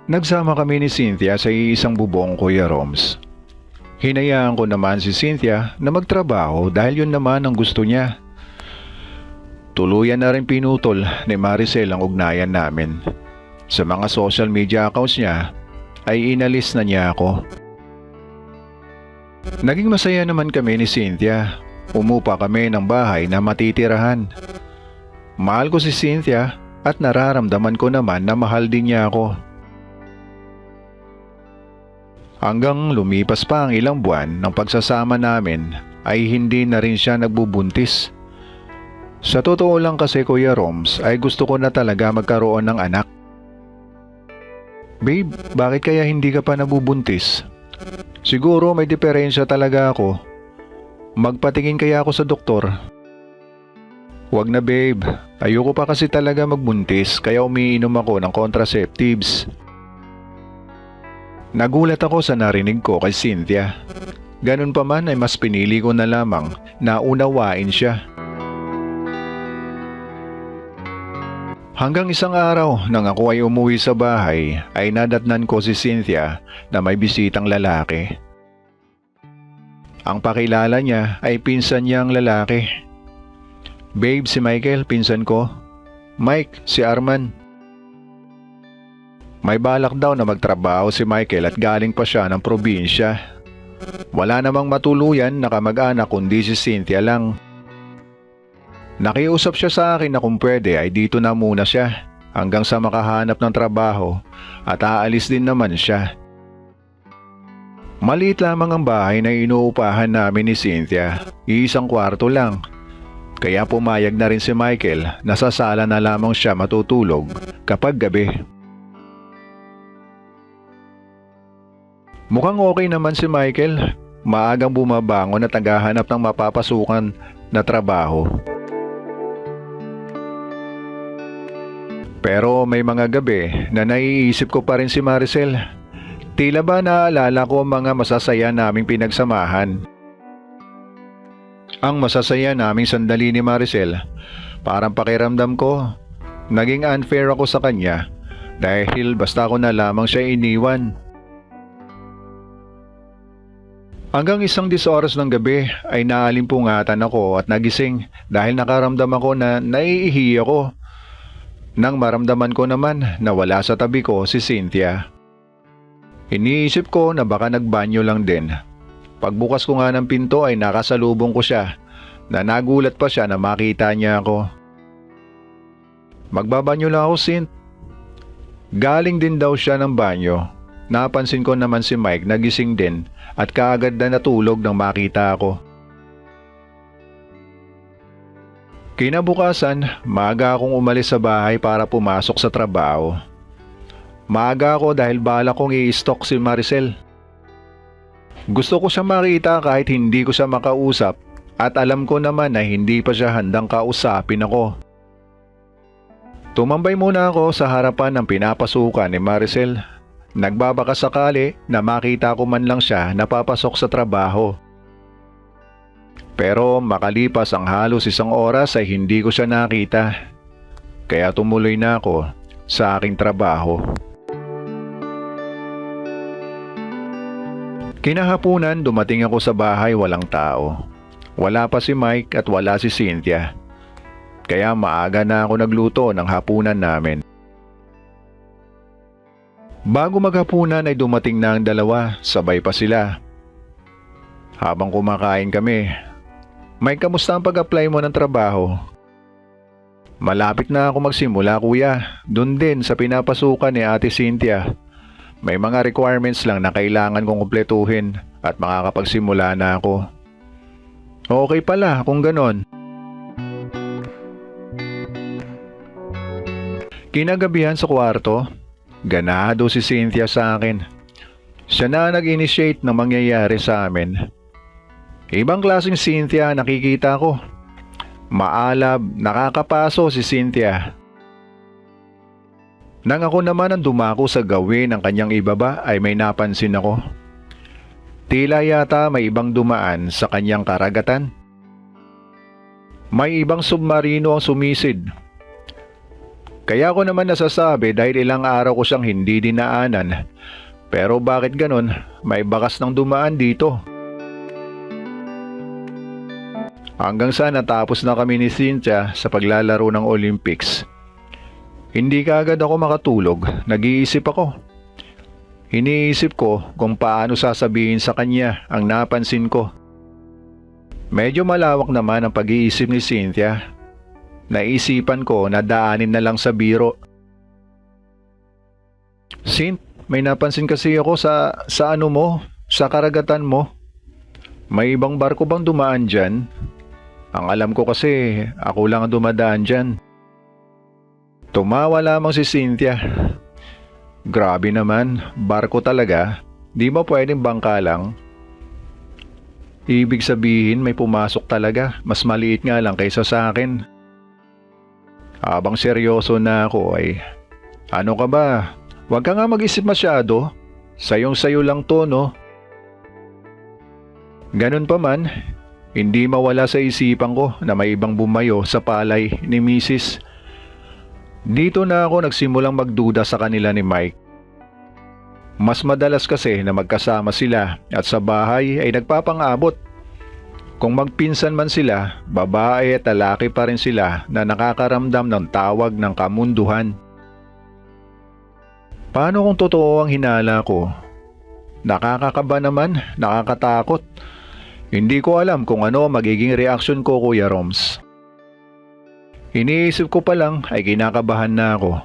Nagsama kami ni Cynthia sa iisang bubong, Kuya Roms. Hinayaan ko naman si Cynthia na magtrabaho dahil yun naman ang gusto niya. Tuluyan na rin pinutol ni Maricel ang ugnayan namin. Sa mga social media accounts niya ay inalis na niya ako. Naging masaya naman kami ni Cynthia. Umupa kami ng bahay na matitirahan. Mahal ko si Cynthia at nararamdaman ko naman na mahal din niya ako. Hanggang lumipas pa ang ilang buwan ng pagsasama namin ay hindi na rin siya nagbubuntis. Sa totoo lang kasi, Kuya Roms, ay gusto ko na talaga magkaroon ng anak. Babe, bakit kaya hindi ka pa nabubuntis? Siguro may diferensya talaga ako. Magpatingin kaya ako sa doktor? Wag na babe, ayoko pa kasi talaga magbuntis kaya umiinom ako ng contraceptives. Nagulat ako sa narinig ko kay Cynthia. Ganun pa man ay mas pinili ko na lamang na unawain siya. Hanggang isang araw nang ako ay umuwi sa bahay ay nadatnan ko si Cynthia na may bisitang lalaki. Ang pakilala niya ay pinsan niyang lalaki. Babe, si Michael, pinsan ko. Mike, si Arman. May balak daw na magtrabaho si Michael at galing pa siya ng probinsya. Wala namang matuluyan na kamag-anak kundi si Cynthia lang. Nakiusap siya sa akin na kung pwede ay dito na muna siya hanggang sa makahanap ng trabaho at aalis din naman siya. Maliit lamang ang bahay na inuupahan namin ni Cynthia, iisang kwarto lang. Kaya pumayag na rin si Michael na sa sala na lamang siya matutulog kapag gabi. Mukhang okay naman si Michael. Maagang bumabangon at naghahanap ng mapapasukan na trabaho. Pero may mga gabi na naiisip ko pa rin si Maricel. Tila ba naalala ko ang mga masasaya naming pinagsamahan. Ang masasaya naming sandali ni Maricel, parang pakiramdam ko, naging unfair ako sa kanya dahil basta ko na lamang siya iniwan. Hanggang 1:00 ng gabi ay naalimpungatan ako at nagising dahil nakaramdam ako na naiihi ako. Nang maramdaman ko naman na wala sa tabi ko si Cynthia. Iniisip ko na baka nagbanyo lang din. Pagbukas ko nga ng pinto ay nakasalubong ko siya na nagulat pa siya na makita niya ako. Magbabanyo lang ako, Cinth. Galing din daw siya ng banyo. Napansin ko naman si Mike nagising din at kaagad na natulog nang makita ako. Kinabukasan, maaga akong umalis sa bahay para pumasok sa trabaho. Maaga ako dahil bala kong i-stalk si Maricel. Gusto ko siya makita kahit hindi ko siya makausap at alam ko naman na hindi pa siya handang kausapin ako. Tumambay muna ako sa harapan ng pinapasukan ni Maricel. Nagbabaka sakali na makita ko man lang siya napapasok sa trabaho. Pero makalipas ang halos 1 oras ay hindi ko siya nakita. Kaya tumuloy na ako sa aking trabaho. Kinahapunan dumating ako sa bahay, walang tao. Wala pa si Mike at wala si Cynthia. Kaya maaga na ako nagluto ng hapunan namin. Bago maghapunan ay dumating na ang dalawa, sabay pa sila. Habang kumakain kami, Mike, kamusta ang pag-apply mo ng trabaho? Malapit na ako magsimula, kuya. Doon din sa pinapasukan ni Ate Cynthia. May mga requirements lang na kailangan kong kumpletuhin at makakapagsimula na ako. Okay pala kung ganon. Kinagabihan sa kwarto, ganado si Cynthia sa akin. Siya na nag-initiate ng mangyayari sa amin. Ibang klaseng Cynthia nakikita ko. Maalab, nakakapaso si Cynthia. Nang ako naman ang dumako sa gawin ng kanyang ibaba ay may napansin ako. Tila yata may ibang dumaan sa kanyang karagatan. May ibang submarino ang sumisid. Kaya ko naman nasasabi dahil ilang araw ko siyang hindi dinaanan. Pero bakit ganon? May bakas ng dumaan dito. Hanggang sa natapos na kami ni Cynthia sa paglalaro ng Olympics. Hindi kaagad ako makatulog, nag-iisip ako. Iniisip ko kung paano sasabihin sa kanya ang napansin ko. Medyo malawak naman ang pag-iisip ni Cynthia. Naisipan ko na daanin na lang sa biro. Cinth, may napansin kasi ako sa ano mo, sa karagatan mo. May ibang barko bang dumaan dyan? Ang alam ko kasi ako lang ang dumadaan dyan. Tumawa lamang si Cynthia. Grabe naman, barko talaga. Di ba pwedeng bangka lang? Ibig sabihin may pumasok talaga, mas maliit nga lang kaysa sa akin. Habang seryoso na ako ay, ano ka ba? Huwag ka nga mag-isip masyado. Sayong-sayo lang to, no? Ganun pa man, hindi mawala sa isipan ko na may ibang bumayo sa palay ni Mrs. Dito na ako nagsimulang magduda sa kanila ni Mike. Mas madalas kasi na magkasama sila at sa bahay ay nagpapang-abot. Kung magpinsan man sila, babae at lalaki pa rin sila na nakakaramdam ng tawag ng kamunduhan. Paano kung totoo ang hinala ko? Nakakakaba naman, nakakatakot. Hindi ko alam kung ano magiging reaksyon ko, Kuya Roms. Iniisip ko pa lang ay kinakabahan na ako.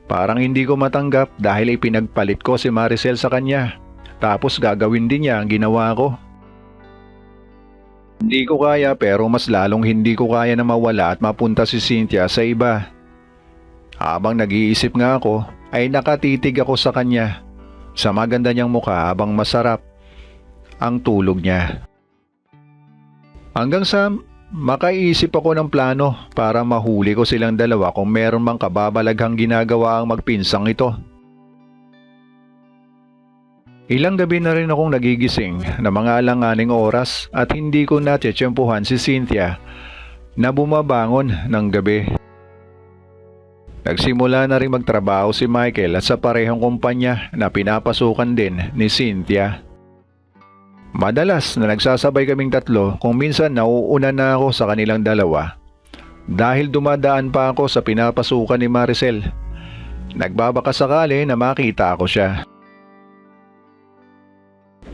Parang hindi ko matanggap dahil ipinagpalit ko si Maricel sa kanya. Tapos gagawin din niya ang ginawa ko. Hindi ko kaya pero mas lalong hindi ko kaya na mawala at mapunta si Cynthia sa iba. Habang nag-iisip nga ako ay nakatitig ako sa kanya. Sa maganda niyang mukha habang masarap ang tulog niya. Hanggang sa makaisip ako ng plano para mahuli ko silang dalawa kung meron mang kababalaghang ginagawa ang magpinsang ito. Ilang gabi na rin akong nagigising na mga alanganing oras at hindi ko natiyempuhan si Cynthia na bumabangon ng gabi. Nagsimula na rin magtrabaho si Michael at sa parehong kumpanya na pinapasukan din ni Cynthia. Madalas na nagsasabay kaming tatlo kung minsan nauuna na ako sa kanilang dalawa dahil dumadaan pa ako sa pinapasukan ni Maricel. Nagbabaka sakali na makita ako siya.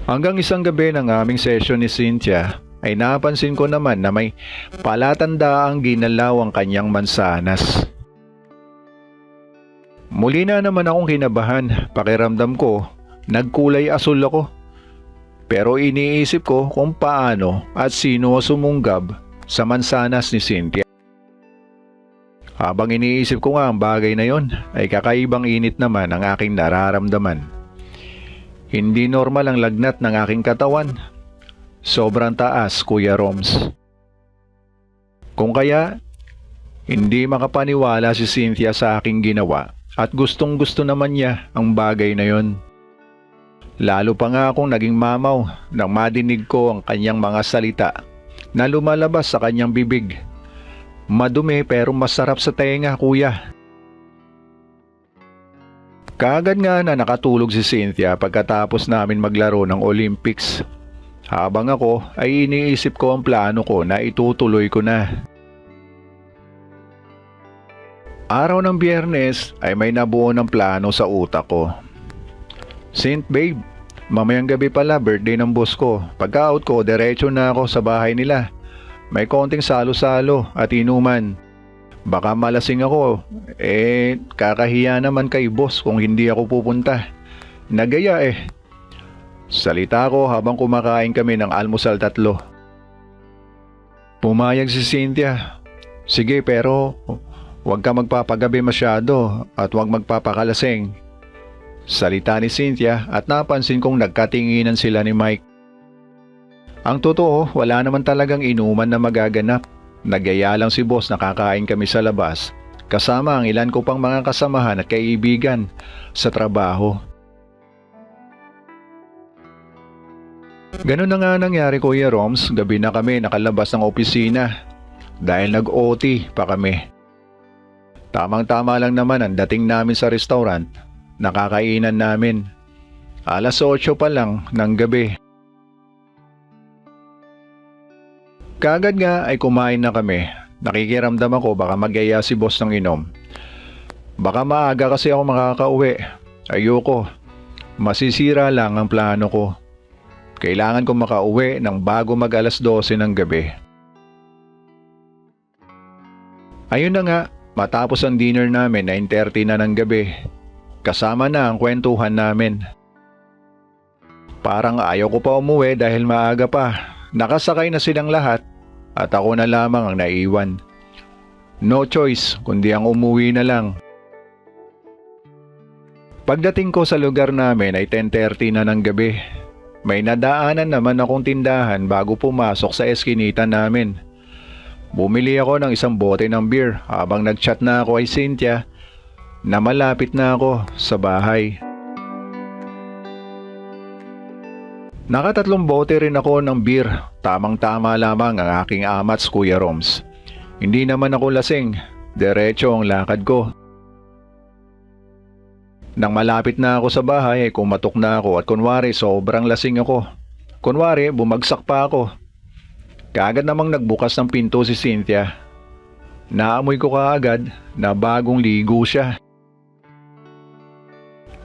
Hanggang isang gabi ng aming session ni Cynthia ay napansin ko naman na may palatandaang ginalaw ang kanyang mansanas. Muli na naman akong kinabahan, pakiramdam ko nagkulay asul ako. Pero iniisip ko kung paano at sino ang sumunggab sa mansanas ni Cynthia. Habang iniisip ko nga ang bagay na yon ay kakaibang init naman ang aking nararamdaman. Hindi normal ang lagnat ng aking katawan. Sobrang taas, Kuya Roms. Kung kaya, hindi makapaniwala si Cynthia sa aking ginawa at gustong gusto naman niya ang bagay na yon. Lalo pa nga akong naging mamaw nang madinig ko ang kanyang mga salita na lumalabas sa kanyang bibig. Madumi pero masarap sa tenga, Kuya. Kaagad nga na nakatulog si Cynthia pagkatapos namin maglaro ng Olympics. Habang ako ay iniisip ko ang plano ko na itutuloy ko na. Araw ng Biyernes ay may nabuo ng plano sa utak ko. Saint babe, mamayang gabi pala birthday ng boss ko. Pagka-out ko, diretso na ako sa bahay nila. May konting salo-salo at inuman. Baka malasing ako, kakahiya naman kay boss kung hindi ako pupunta. Nagaya Salita ko habang kumakain kami ng almusal tatlo. Pumayag si Cynthia. Sige pero huwag ka magpapagabi masyado at huwag magpapakalasing. Salita ni Cynthia at napansin kong nagkatinginan sila ni Mike. Ang totoo, wala naman talagang inuman na magaganap. Nagyaya lang si boss na kakain kami sa labas, kasama ang ilan ko pang mga kasamahan at kaibigan sa trabaho. Ganun na nga nangyari, Kuya Roms. Gabi na kami nakalabas ng opisina dahil nag-OT pa kami. Tamang-tama lang naman ang dating namin sa restaurant. Nakakainan namin. Alas 8 pa lang ng gabi. Kaagad nga ay kumain na kami. Nakikiramdam ako baka mag-aya si boss ng inom. Baka maaga kasi ako makakauwi. Ayoko. Masisira lang ang plano ko. Kailangan ko makauwi ng bago mag alas 12 ng gabi. Ayun na nga, matapos ang dinner namin 9:30 na ng gabi. Kasama na ang kwentuhan namin. Parang ayaw ko pa umuwi dahil maaga pa. Nakasakay na silang lahat at ako na lamang ang naiwan. No choice kundi ang umuwi na lang. Pagdating ko sa lugar namin ay 10:30 na ng gabi. May nadaanan naman akong tindahan bago pumasok sa eskinita namin. Bumili ako ng isang bote ng beer habang nagchat na ako kay Cynthia na malapit na ako sa bahay. Nakatatlong bote rin ako ng beer. Tamang-tama lamang ang aking amats, Kuya Roms. Hindi naman ako lasing. Diretso ang lakad ko. Nang malapit na ako sa bahay ay kumatok na ako at kunwari sobrang lasing ako. Kunwari bumagsak pa ako. Kaagad namang nagbukas ng pinto si Cynthia. Naamoy ko kaagad na bagong ligo siya.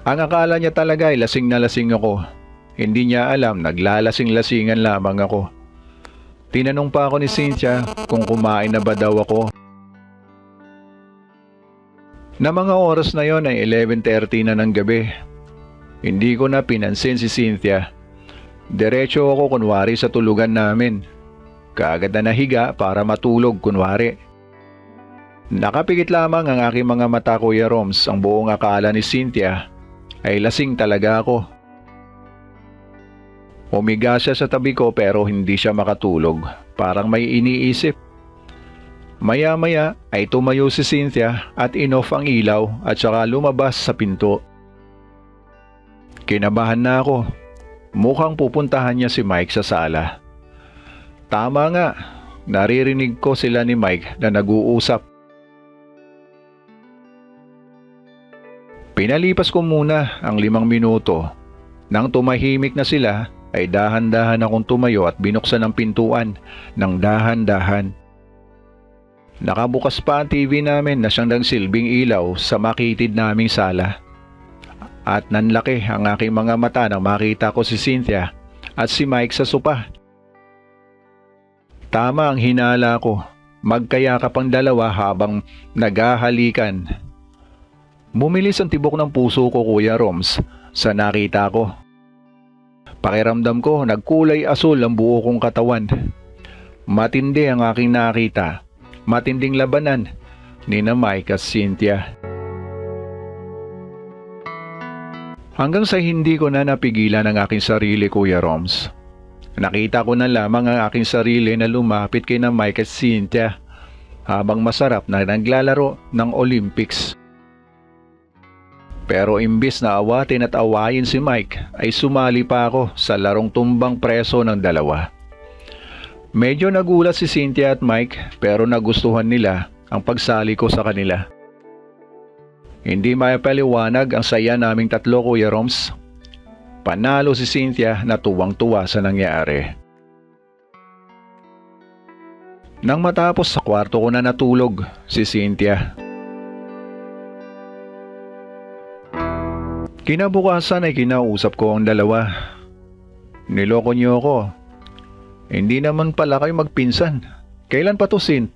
Ang akala niya talaga ay lasing na lasing ako. Hindi niya alam naglalasing-lasingan lamang ako. Tinanong pa ako ni Cynthia kung kumain na ba daw ako. Na mga oras na yon ay 11:30 na ng gabi. Hindi ko na pinansin si Cynthia. Diretso ako kunwari sa tulugan namin. Kaagad na nahiga para matulog kunwari. Nakapikit lamang ang aking mga mata, Kuya Roms. Ang buong akala ni Cynthia ay lasing talaga ako. Umiga siya sa tabi ko pero hindi siya makatulog. Parang may iniisip. Maya-maya ay tumayo si Cynthia at inoff ang ilaw at saka lumabas sa pinto. Kinabahan na ako. Mukhang pupuntahan niya si Mike sa sala. Tama nga, naririnig ko sila ni Mike na nag-uusap. Pinalipas ko muna ang 5 minuto. Nang tumahimik na sila ay dahan-dahan akong tumayo at binuksan ang pintuan ng dahan-dahan. Nakabukas pa ang TV namin na siyang nagsilbing ilaw sa makitid naming sala. At nanlaki ang aking mga mata nang makita ko si Cynthia at si Mike sa sopa. Tama ang hinala ko. Magkayakap ang dalawa habang naghahalikan. Bumilis ang tibok ng puso ko, Kuya Roms, sa nakita ko. Pakiramdam ko nagkulay asul ang buo kong katawan. Matindi ang aking nakita. Matinding labanan ni na Mike at Cynthia. Hanggang sa hindi ko na napigilan ang aking sarili, Kuya Roms. Nakita ko na lamang ang aking sarili na lumapit kay na Mike at Cynthia habang masarap na naglalaro ng Olympics. Pero imbis na awatin at awayin si Mike ay sumali pa ako sa larong tumbang preso ng dalawa. Medyo nagulat si Cynthia at Mike pero nagustuhan nila ang pagsali ko sa kanila. Hindi maipaliwanag ang saya naming tatlo, Kuya Roms. Panalo si Cynthia na tuwang-tuwa sa nangyari. Nang matapos sa kwarto ko na natulog si Cynthia. Kinabukasan ay kinausap ko ang dalawa. Niloko niyo ako. Hindi naman pala kayo magpinsan. Kailan pa to, Sin?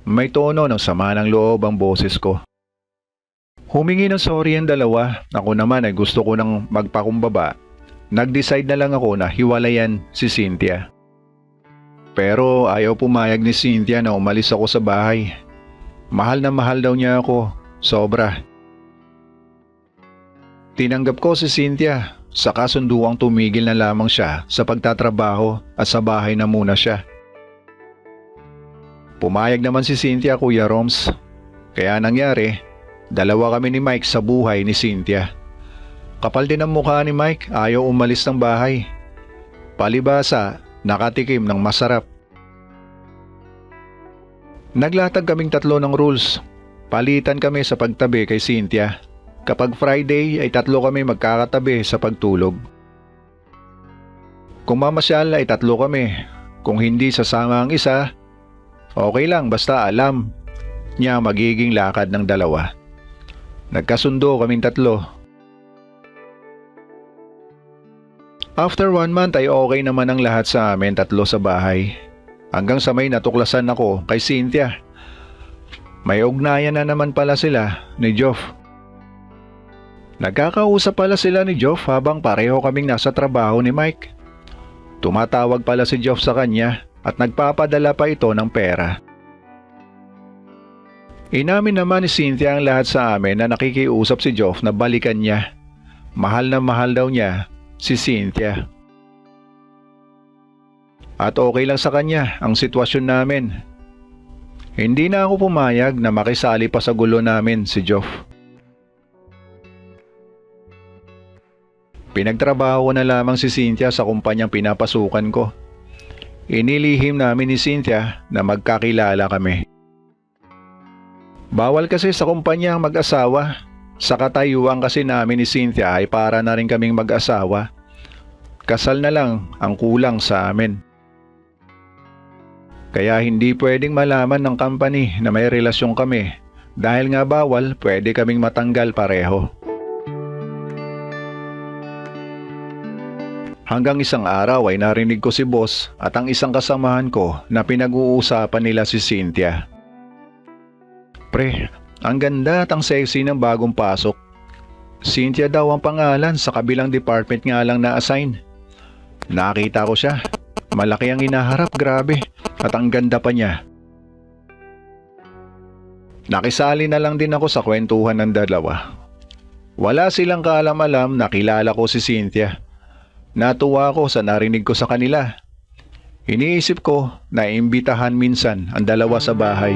May tono ng sama ng loob ang boses ko. Humingi ng sorry ang dalawa. Ako naman ay gusto ko nang magpakumbaba. Nag-decide na lang ako na hiwalayan si Cynthia. Pero ayaw pumayag ni Cynthia na umalis ako sa bahay. Mahal na mahal daw niya ako. Sobra. Tinanggap ko si Cynthia. Sa kasunduang tumigil na lamang siya sa pagtatrabaho at sa bahay na muna siya. Pumayag naman si Cynthia, Kuya Roms. Kaya nangyari, dalawa kami ni Mike sa buhay ni Cynthia. Kapal din ang mukha ni Mike, ayaw umalis ng bahay. Palibasa, nakatikim ng masarap. Naglatag kaming tatlo ng rules. Palitan kami sa pagtabi kay Cynthia. Kapag Friday ay 3 kami magkakatabi sa pagtulog. Kung mamasyal ay 3 kami. Kung hindi sasama ang isa, okay lang basta alam niya magiging lakad ng 2. Nagkasundo kaming 3. After 1 month ay okay naman ang lahat sa amin 3 sa bahay. Hanggang sa may natuklasan ako kay Cynthia. May ugnayan na naman pala sila ni Joff. Nagkakausap pala sila ni Joff habang pareho kaming nasa trabaho ni Mike. Tumatawag pala si Joff sa kanya at nagpapadala pa ito ng pera. Inamin naman ni Cynthia ang lahat sa amin na nakikiusap si Joff na balikan niya. Mahal na mahal daw niya si Cynthia. At okay lang sa kanya ang sitwasyon namin. Hindi na ako pumayag na makisali pa sa gulo namin si Joff. Pinagtrabaho ko na lamang si Cynthia sa kumpanyang pinapasukan ko. Inilihim namin ni Cynthia na magkakilala kami. Bawal kasi sa kumpanya ang mag-asawa. Sa katayuan kasi namin ni Cynthia ay para na rin kaming mag-asawa. Kasal na lang ang kulang sa amin. Kaya hindi pwedeng malaman ng company na may relasyon kami. Dahil nga bawal, pwede kaming matanggal pareho. Hanggang isang araw ay narinig ko si boss at ang isang kasamahan ko na pinag-uusapan nila si Cynthia. Pre, ang ganda at ang sexy ng bagong pasok. Cynthia daw ang pangalan, sa kabilang department nga lang na-assign. Nakita ko siya. Malaki ang inaharap, grabe. At ang ganda pa niya. Nakisali na lang din ako sa kwentuhan ng 2. Wala silang kaalam-alam na kilala ko si Cynthia. Natuwa ako sa narinig ko sa kanila. Iniisip ko na imbitahan minsan ang 2 sa bahay.